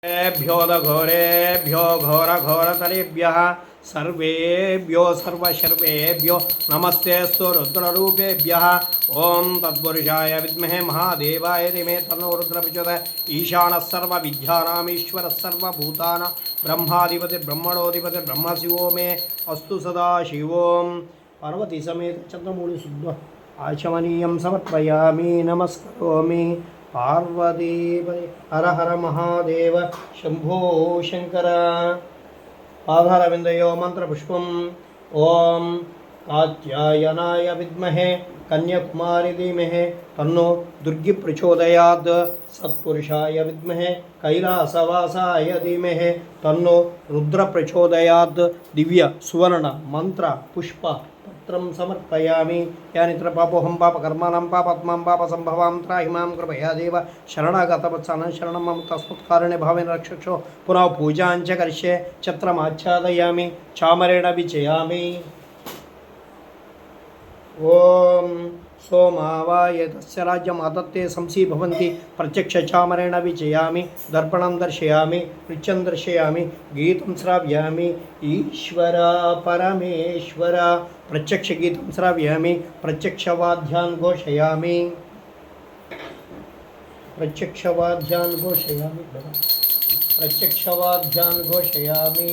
घोरेभ्यो घोरघोरतरेभ्यः सर्वेभ्यो सर्वशर्वेभ्यो नमस्तेऽस्तु रुद्ररूपेभ्यः। ॐ तत्पुरुषाय विद्महे महादेवाय धीमहि तन्नो रुद्रः प्रचोदयात्। ईशानः सर्वविद्यानाम् ईश्वरः सर्वभूतानां ब्रह्माधिपतिर्ब्रह्मणोऽधिपतिर्ब्रह्म शिवो मे अस्तु सदा शिवों। पार्वती समेत चंद्रमौळि शुद्ध आचमनीयं समर्पयामि नमस्करोमि। पार्वती हर हर महादेव शंभो शंकर। पादारविंदयो मंत्रपुष्पम। ओम कात्यायनाय विद्महे कन्याकुमारी धीमहि तन्नो दुर्गी प्रचोदयात्। सत्पुरुषाय विद्महे कैलासवासाय धीमहि तन्नो रुद्र प्रचोदयात्। दिव्य सुवर्ण मंत्र पुष्प पत्रं समर्पयामि। यानित्र पापोहं पापकर्माणां पापात्मां पापसंभवां त्राहि मां कृपया देव शरणागतवत्सानं शरणं मम तस्मत्कारणे भावेन रक्षक्षो। पुनः पूजां च करिष्ये छत्रमाच्छादयामि चामरेण विजयामि। ओम सोमावाय तस्य राज्यम् आदत्ते शंसी भवन्ति प्रत्यक्षचामरेण विजयामि। दर्पणं दर्शयामि नृत्यं दर्शयामि गीतं श्रावयामि। ईश्वर परमेश्वर प्रत्यक्षगीतं श्रावयामि प्रत्यक्षवाद्यान् घोषयामि प्रत्यक्षवाद्यान् घोषयामि प्रत्यक्षवाद्यान् घोषयामि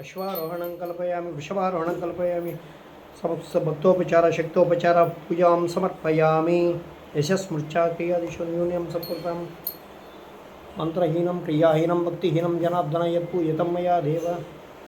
अश्वारोहणं कल्पयामि वृषभारोहणं कल्पयामि। समस्त भक्तोपचार शक्तोपचार पूजां समर्पयामि। यशस्मृच्छा क्रियादिषु न्यूनं संपूर्णं मंत्रहीनं क्रियाहीनं भक्तिहीनं जनार्दन यत्पूजितं मया देव